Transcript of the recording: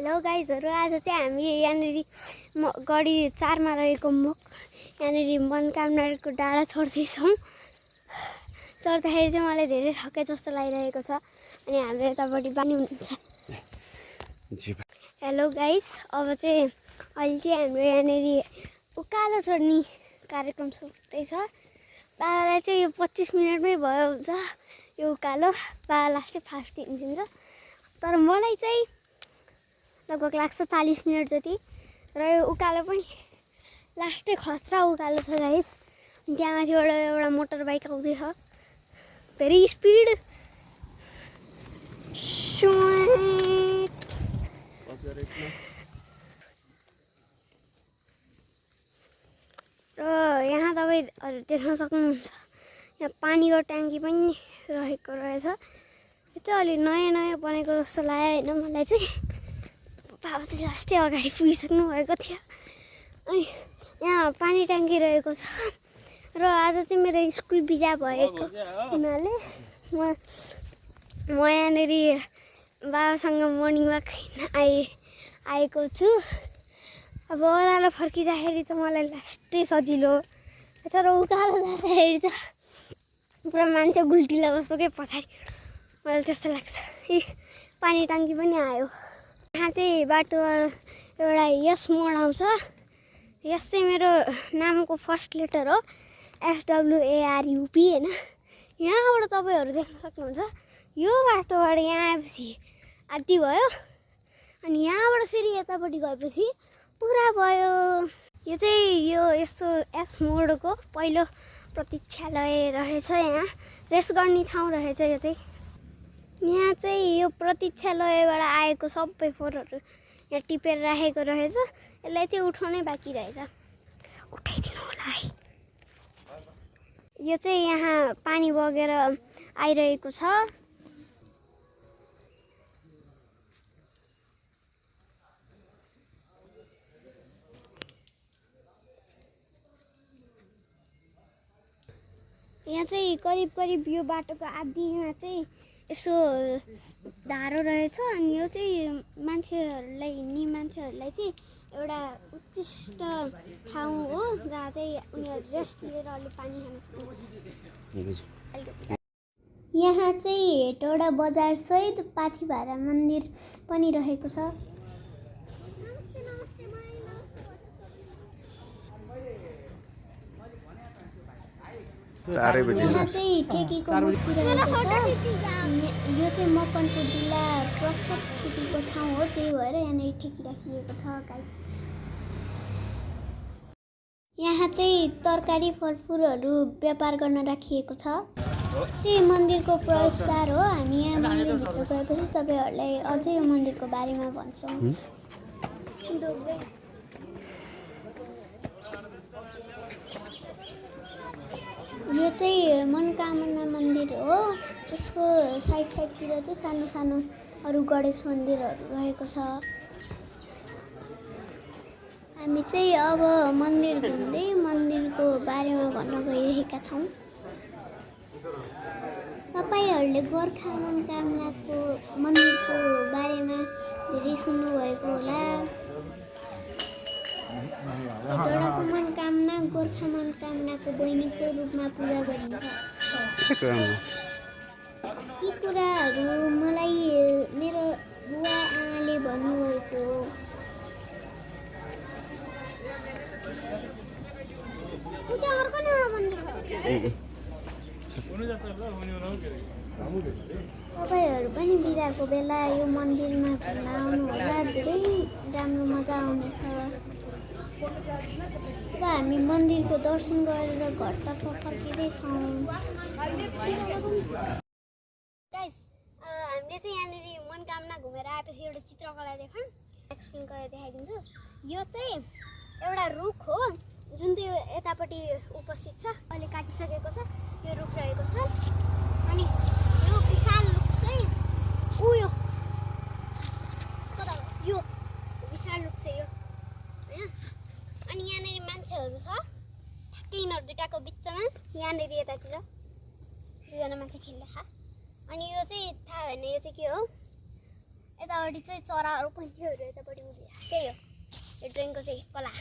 Hello गाइजहरू, आज चाहिँ हामी यहाँनिर गढी 4 मा रहेको यहाँनिर मनोकामनाको डाँडा चढ्दैछौँ। चढ्दाखेरि चाहिँ मलाई धेरै थके जस्तो लागिरहेको छ अनि हाम्रो यतापट्टि बानी हुनुहुन्छ। हेलो गाइस, अब चाहिँ अहिले चाहिँ हाम्रो यहाँनिर उकालो चढ्ने कार्यक्रम सुन्दैछ। बाबालाई चाहिँ यो 25 मिनटमै भयो हुन्छ यो उकालो। बाबा लास्टै फास्ट हिँडिदिन्छ, तर मलाई चाहिँ लगभग लाग्छ 40 मिनट जति। र यो उकालो पनि लास्टै खतरा उकालो छ गाइस। त्यहाँ माथिबाट एउटा मोटर बाइक आउँदैछ, भेरी स्पिड। र यहाँ तपाईहरु देख्न सक्नुहुन्छ, यहाँ पानीको ट्याङ्की पनि रहेको रहेछ। यो चाहिँ अलि नयाँ बनेको जस्तो लाग्यो होइन मलाई चाहिँ। बाबा चाहिँ लास्टै अगाडि पुगिसक्नु भएको थियो। अनि यहाँ पानी ट्याङ्की रहेको छ। र आज चाहिँ मेरो स्कुल बिदा भएको हुनाले म यहाँनिर बाबासँग मर्निङ वाक आएको छु। अब ओह्रालो फर्किँदाखेरि त मलाई लास्टै सजिलो, तर उकालो जाँदाखेरि त पुरा मान्छे गुल्टिला जस्तो के पछाडि, मलाई त्यस्तो लाग्छ। पानी ट्याङ्की पनि आयो। यहाँ चाहिँ बाटोबाट एउटा यस मोड आउँछ। यस चाहिँ मेरो नामको फर्स्ट लेटर हो, SWARUP होइन। यहाँबाट तपाईँहरू देख्न सक्नुहुन्छ। यो बाटोबाट यहाँ आएपछि आधी भयो, अनि यहाँबाट फेरि यतापट्टि गएपछि पुरा भयो। यो चाहिँ यस्तो एस मोडको पहिलो प्रतीक्षालय रहेछ। यहाँ रेस्ट गर्ने ठाउँ रहेछ। यो चाहिँ यहाँ चाहिँ यो प्रतीक्षालयबाट आएको सबै फोटोहरू यहाँ टिपेर राखेको रहेछ। यसलाई चाहिँ उठाउनै बाँकी रहेछ, उठाइदिनु होला है। यो चाहिँ यहाँ पानी बगेर आइरहेको छ। यहाँ चाहिँ करिब यो बाटोको आधीमा चाहिँ यसो धारो रहेछ। अनि यो चाहिँ मान्छेहरूलाई, हिँड्ने मान्छेहरूलाई चाहिँ एउटा उत्कृष्ट ठाउँ हो, जहाँ चाहिँ उनीहरू रेस्ट लिएर अलि पानी खान सक्नुहुन्छ। यहाँ चाहिँ हेटौडा बजार सहित पाथिभारा मन्दिर पनि रहेको छ। यहाँ चाहिँ ठेकीको मूर्ति रहेको छ। यो चाहिँ मकवानपुर जिल्ला प्रख्यात ठेकीको ठाउँ हो, त्यही भएर यहाँनिर ठेकी राखिएको छ गाइस। यहाँ चाहिँ तरकारी फलफुलहरू व्यापार गर्न राखिएको छ। चाहिँ मन्दिरको प्रवेशद्वार हो। हामी यहाँ मन्दिरभित्र गएपछि तपाईँहरूलाई अझै यो मन्दिरको बारेमा भन्छौँ। यो चाहिँ मनोकामना मन्दिर हो। यसको साइडतिर चाहिँ सानो अरू गणेश मन्दिरहरू रहेको छ। हामी चाहिँ अब मन्दिर घुम्दै मन्दिरको बारेमा भन्न गइरहेका छौँ। तपाईँहरूले गोर्खा मनोकामनाको मन्दिरको बारेमा धेरै सुन्नुभएको होला। हेटौडाको मनोकामना गोर्खा मनोकामनाको बहिनीको रूपमा पूजा गरिन्छ। यी कुराहरू मलाई मेरो बुवा आमाले भन्नुभएको हो। तपाईँहरू पनि बिदाको बेला यो मन्दिरमा घुम्न आउनुहोला, धेरै राम्रो मजा आउनेछ। र हामी मन्दिरको दर्शन गरेर घरतर्फ फर्किँदैछौँ। गाइस, हामीले चाहिँ यहाँनिर मनोकामना घुमेर आएपछि एउटा चित्रकला एक्सप्लेन गरेर देखाइदिन्छु। यो चाहिँ एउटा रुख हो जुन चाहिँ यतापट्टि उपस्थित छ, अहिले काटिसकेको छ। यो रुख रहेको छ। अनि यो विशाल रुख चाहिँ यो विशाल रुख चाहिँ यो होइन। अनि यहाँनिर मान्छेहरू छ, ठ्याक्कै यिनीहरू दुइटाको बिचमा यहाँनिर यतातिर दुईजना मान्छे खेल्दैछ। अनि यो चाहिँ थाहा भएन यो चाहिँ के हो। यतापट्टि चाहिँ चराहरू पनि थियो यतापट्टि त्यही हो यो ट्रेनको चाहिँ कला